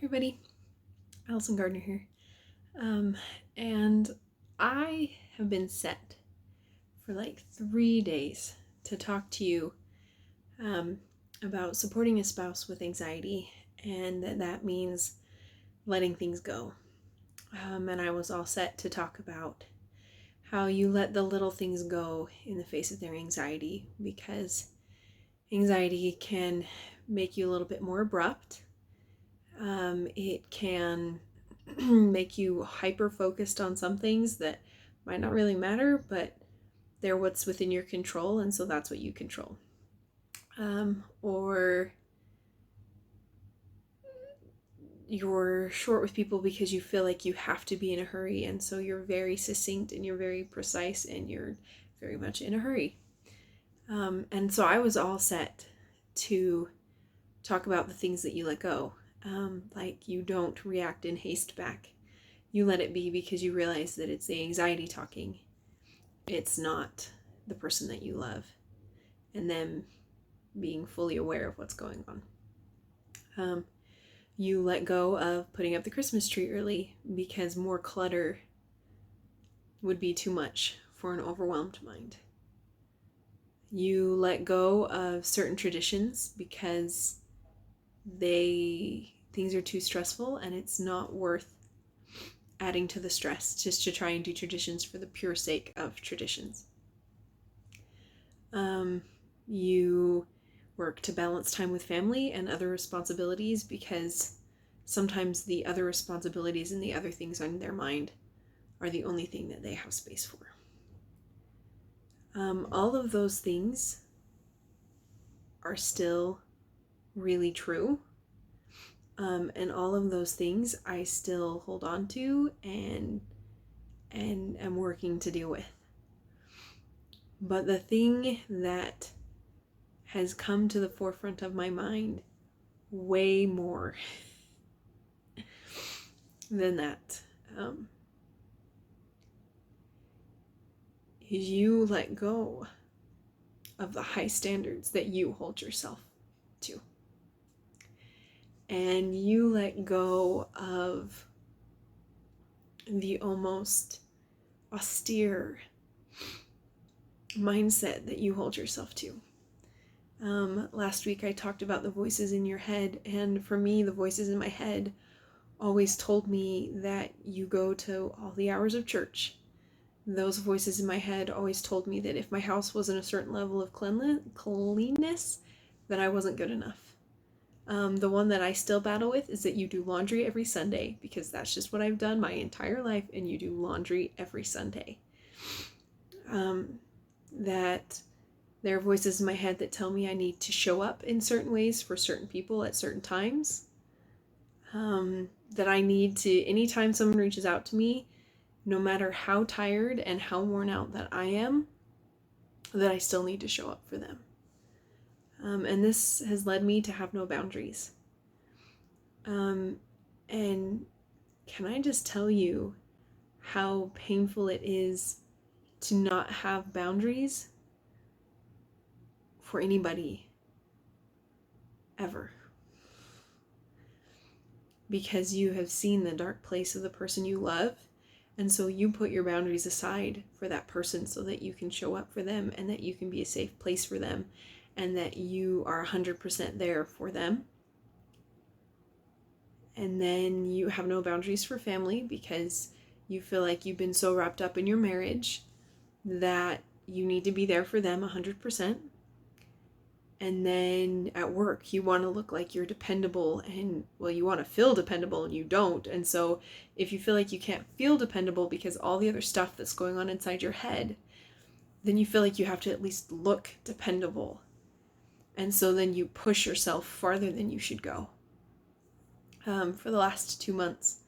everybody, Allison Gardner here, and I have been set for like 3 days to talk to you about supporting a spouse with anxiety, and that means letting things go. And I was all set to talk about how you let the little things go in the face of their anxiety, because anxiety can make you a little bit more abrupt. It can make you hyper-focused on some things that might not really matter, but they're what's within your control, and so that's what you control. Or you're short with people because you feel like you have to be in a hurry, and so you're very succinct and you're very precise and you're very much in a hurry. And so I was all set to talk about the things that you let go. Like you don't react in haste back. You let it be because you realize that it's the anxiety talking. It's not the person that you love, and them being fully aware of what's going on. You let go of putting up the Christmas tree early because more clutter would be too much for an overwhelmed mind. You let go of certain traditions because things are too stressful and it's not worth adding to the stress just to try and do traditions for the pure sake of traditions. You work to balance time with family and other responsibilities because sometimes the other responsibilities and the other things on their mind are the only thing that they have space for. All of those things are still really true. And all of those things I still hold on to and am working to deal with. But the thing that has come to the forefront of my mind way more than that is you let go of the high standards that you hold yourself to. And you let go of the almost austere mindset that you hold yourself to. Last week I talked about the voices in your head, and for me, the voices in my head always told me that you go to all the hours of church. Those voices in my head always told me that if my house wasn't a certain level of cleanliness, that I wasn't good enough. The one that I still battle with is that you do laundry every Sunday, because that's just what I've done my entire life, and you do laundry every Sunday. That there are voices in my head that tell me I need to show up in certain ways for certain people at certain times. That I need to, anytime someone reaches out to me, no matter how tired and how worn out that I am, that I still need to show up for them. And this has led me to have no boundaries. And can I just tell you how painful it is to not have boundaries for anybody ever? Because you have seen the dark place of the person you love, and so you put your boundaries aside for that person so that you can show up for them and that you can be a safe place for them and that you are 100% there for them. And then you have no boundaries for family because you feel like you've been so wrapped up in your marriage that you need to be there for them 100%. And then at work, you want to look like you're dependable, and well, you want to feel dependable and you don't. And so if you feel like you can't feel dependable because all the other stuff that's going on inside your head, then you feel like you have to at least look dependable. And so then you push yourself farther than you should go. For the last 2 months,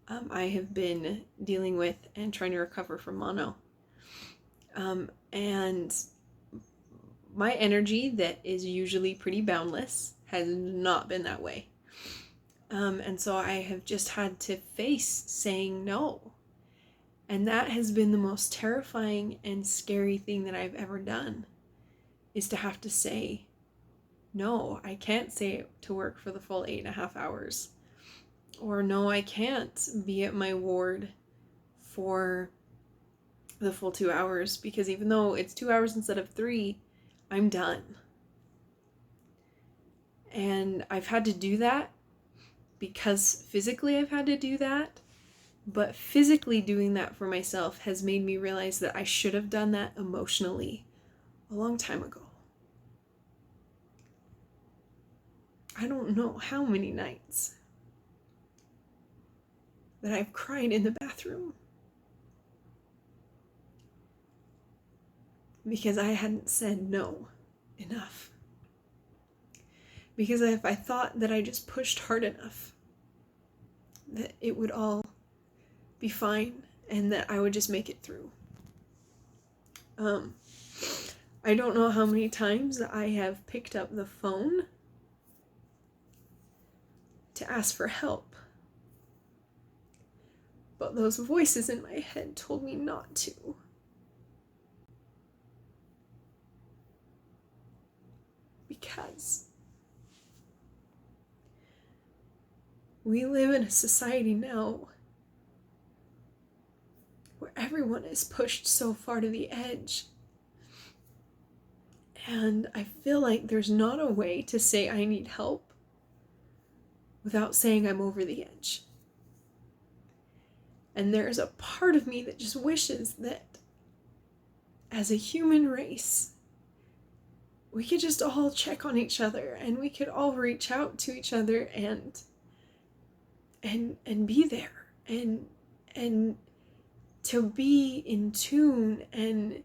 I have been dealing with and trying to recover from mono. And my energy that is usually pretty boundless has not been that way. And so I have just had to face saying no. And that has been the most terrifying and scary thing that I've ever done, is to have to say, no, I can't stay to work for the full 8.5 hours. Or no, I can't be at my ward for the full 2 hours because even though it's 2 hours instead of 3, I'm done. And I've had to do that because physically I've had to do that, but physically doing that for myself has made me realize that I should have done that emotionally a long time ago. I don't know how many nights that I've cried in the bathroom because I hadn't said no enough. Because if I thought that I just pushed hard enough, that it would all be fine and that I would just make it through. I don't know how many times I have picked up the phone to ask for help, but those voices in my head told me not to. Because we live in a society now where everyone is pushed so far to the edge. And I feel like there's not a way to say I need help without saying I'm over the edge. And there's a part of me that just wishes that as a human race, we could just all check on each other and we could all reach out to each other and be there and to be in tune and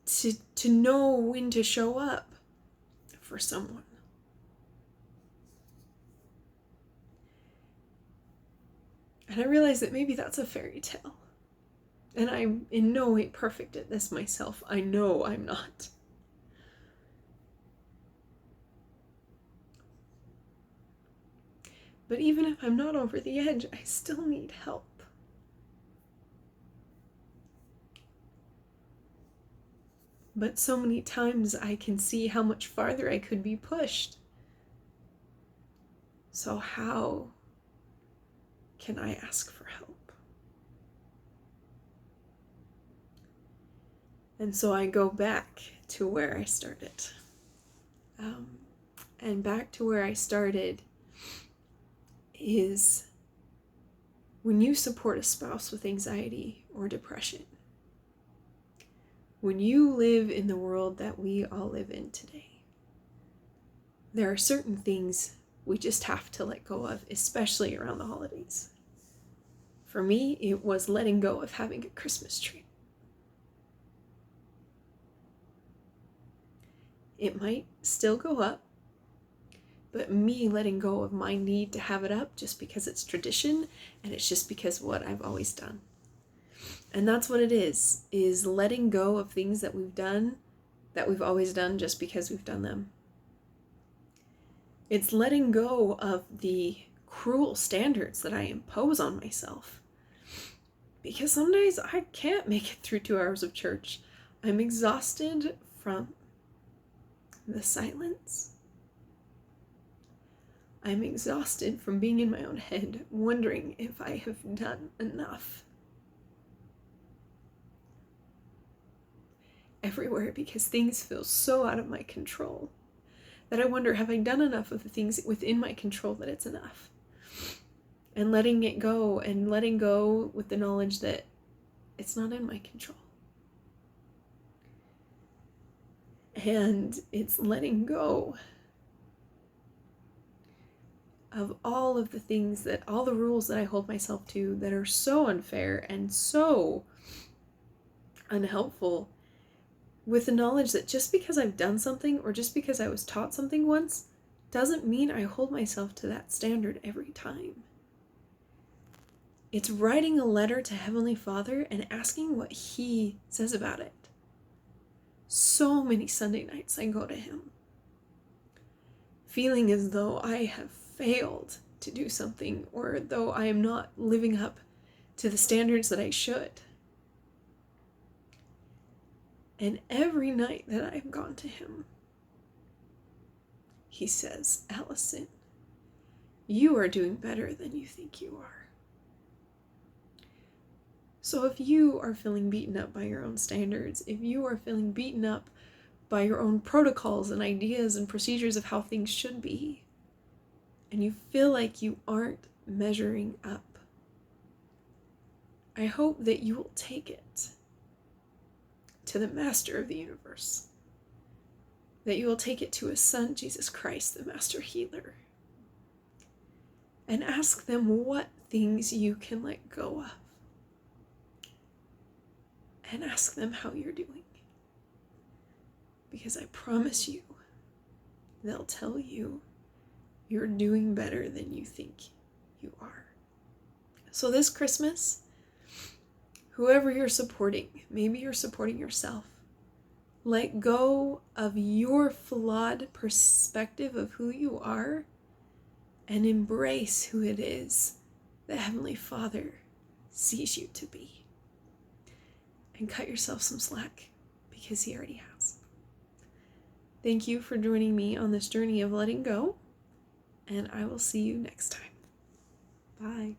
to know when to show up for someone. And I realize that maybe that's a fairy tale. And I'm in no way perfect at this myself. I know I'm not. But even if I'm not over the edge, I still need help. But so many times I can see how much farther I could be pushed. So how can I ask for help? And so I go back to where I started. And back to where I started is when you support a spouse with anxiety or depression, when you live in the world that we all live in today, there are certain things we just have to let go of, especially around the holidays. For me, it was letting go of having a Christmas tree. It might still go up, but me letting go of my need to have it up just because it's tradition and it's just because what I've always done. And that's what it is letting go of things that we've done, that we've always done just because we've done them. It's letting go of the cruel standards that I impose on myself. Because some days I can't make it through 2 hours of church. I'm exhausted from the silence. I'm exhausted from being in my own head, wondering if I have done enough. Everywhere, because things feel so out of my control that I wonder, have I done enough of the things within my control that it's enough? And letting it go, and letting go with the knowledge that it's not in my control. And it's letting go of all of the things that, all the rules that I hold myself to that are so unfair and so unhelpful, with the knowledge that just because I've done something or just because I was taught something once doesn't mean I hold myself to that standard every time. It's writing a letter to Heavenly Father and asking what He says about it. So many Sunday nights I go to Him, feeling as though I have failed to do something, or though I am not living up to the standards that I should. And every night that I've gone to Him, He says, Allison, you are doing better than you think you are. So if you are feeling beaten up by your own standards, if you are feeling beaten up by your own protocols and ideas and procedures of how things should be, and you feel like you aren't measuring up, I hope that you will take it to the Master of the universe, that you will take it to His Son, Jesus Christ, the Master Healer, and ask them what things you can let go of, and ask them how you're doing. Because I promise you, they'll tell you you're doing better than you think you are. So this Christmas, whoever you're supporting, maybe you're supporting yourself, let go of your flawed perspective of who you are and embrace who it is the Heavenly Father sees you to be. And cut yourself some slack, because He already has. Thank you for joining me on this journey of letting go, and I will see you next time. Bye.